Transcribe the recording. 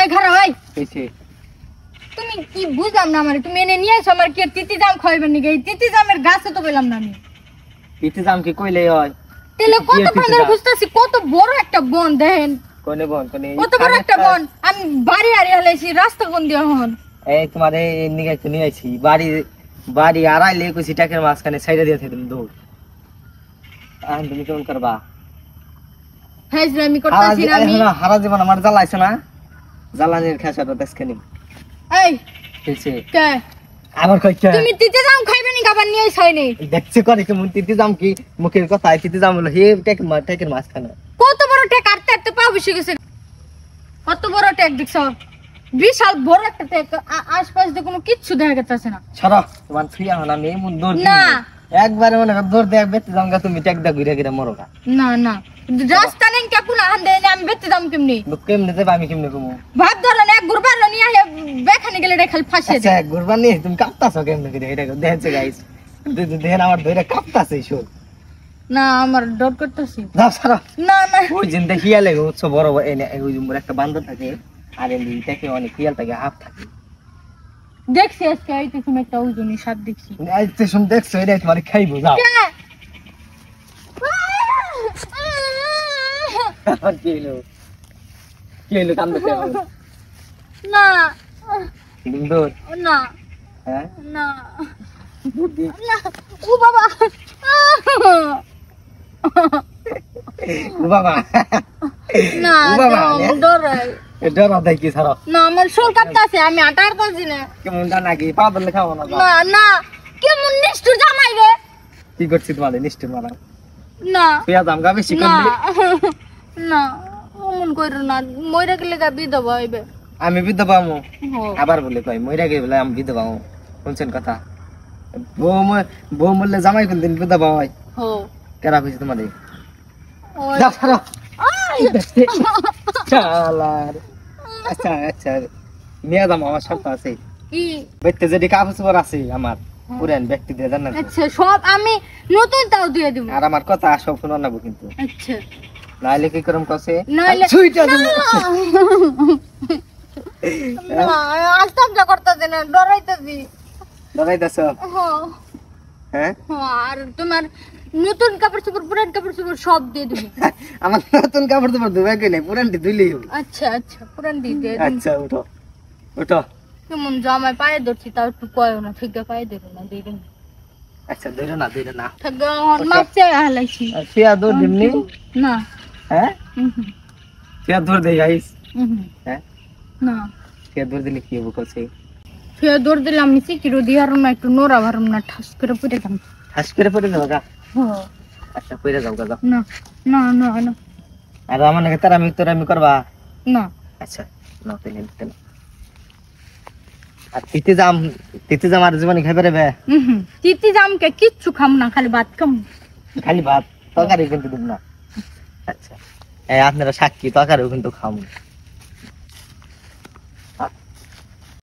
এই ঘরে ভাই এসে তুমি কি বুঝলাম না আমারে তুমি এনে নিয়ে এসো আমার কি তিতি জাম খাইবেন নি এই তিতি জামের গাছে তো পেলাম না আমি তিতি জাম কি কইলে হয় তেলে কত ভাঙা খুঁজতাছি কত বড় একটা বন দেখেন কোনে বন কোনে কত বড় একটা বন আমি বাড়ি আড়ি হলাইছি রাস্তা কোন দিয়া হন এই তোমারে নিয়ে তো নিয়ে আইছি বাড়ি আড়াইলে কইছি টাকের মাঝখানে সাইডে দিয়ে থাকতেন দৌড় তুমি কেমন করবা হ্যাঁ আমি করতেছি না আমি হারা জীবন আমার জ্বালাইছে না জ্বালানির খেসাটা দেখছনি এই এসে কে আবার কই কে তুমি তিতে জাম খাইবে নি খাবার নিয়ে আইছাইনি দেখছে করে কেমন তিতি জাম কি মুখের কথা তিতি জাম হলো হে টাকের মাঝখানে কত বড় টেক আটতে আটতে পা বসে গেছে কত বড় টেক দেখছ বিশাল বড় একটা টেক আশপাশ দিয়ে কোনো কিচ্ছু দেখা যাচ্ছে না ছাড়া তোমার ফ্রিয়া হনা নেই মন দৌড় না একবারে মনে কর দৌড় দেখ বেতে জামগা তুমি টেক দা ঘুরে ঘুরে মরোগা না না রাস্তা নেই কে কোন আন দেই আমি বেতে দাম কেমনি কেমনে দেব আমি কেমনে কমু ভাত ধরন এক গুরবার নিয়ে আহে বেখানে গেলে রে খালি ফাঁসে আচ্ছা গুরবান নিয়ে তুমি কাঁপতাছো কেমনে করে এটা দেখছে গাইস দেখেন আমার ধরে কাঁপতাছে শোন না আমার ডর করতেছি দাও ছাড়া না না ওই জিন দেখিয়া লাগে উৎসব বড় এনে ওই জুমর একটা বান্দর থাকে আর এটাকে অনেক খিয়াল থাকে হাফ থাকে দেখছি আজকে আইতে তুমি একটা ওজনই সাপ দেখছি আইতে শুন দেখছো এটা তোমার খাইবো যাও আর কি হলো কাম দেখে না সুন্দর না হ্যাঁ না বুদ্ধি না ও বাবা ও বাবা না ও বাবা ডরাই ডরা দেখি ছাড়ো না আমার শোল কাটতাছে আমি আটার পারছি না কেমন জানা কি পা বললে খাবো না না না কেমন নিষ্ঠুর জামাই রে কি করছিস তোমাদের নিষ্ঠুর মারা না পেঁয়াজ আমগা বেশি না করলি না অমন কইরো না মইরা গেলে গা বিধবা হইবে আমি বিধবা মু হো আবার বলে কই মইরা গেলে বলে আমি বিধবা মু শুনছেন কথা বউ মরলে জামাই কোন দিন বিধবা হয় হো কেরা কইছে তোমাদের ওই যাও ছাড়ো আই চালার আচ্ছা আচ্ছা নিয়ে যাম আমার সব আছে কি ব্যক্তি যদি কাগজ পর আছে আমার পুরান ব্যক্তি দিয়ে জানেন আচ্ছা সব আমি নতুন তাও দিয়ে দেব আর আমার কথা সব শুনো না কিন্তু আচ্ছা নাইলে কি করম কসে নাইলে ছুইটা দিন না আস্তাব যা করতেছ না ডরাইতেছি লাগাইতাছ হ্যাঁ হ্যাঁ আর তোমার নতুন কাপড় চোপড় পুরান কাপড় চোপড় সব দিয়ে দেব আমার নতুন কাপড় তো ধুবে কইলে পুরানটি ধুইলেই হবে আচ্ছা আচ্ছা পুরান দিয়ে দেব আচ্ছা উঠো উঠো কেমন জামাই পায়ে ধরছি তাও একটু কয়ও না ঠিক পায়ে ধরো না দিয়ে দেব আচ্ছা ধরে না ঠিক মাপতে হালাইছি সিয়া দৌড় দিমনি না হ্যাঁ সিয়া দৌড় দেই গাইস হ্যাঁ না সিয়া দৌড় দিলে কি হবে কসে ফের দৌড় দিলাম আমি সিকিরো দিয়ারম না একটু নোরা ভারম না ঠাস করে পড়ে গেলাম হাস করে পড়ে যাও গা হ্যাঁ আচ্ছা পড়ে যাও গা না না না না আর আমার নাকি তোরামি করবা না আচ্ছা নাও তেলে দিতে না আর তিতে জাম আর জীবনে খাইবে রে বে তিতি জামকে কিচ্ছু খাম না খালি ভাত খাম খালি ভাত তরকারি কিন্তু দিব না আচ্ছা এই আপনারা সাক্ষী তরকারিও কিন্তু খাও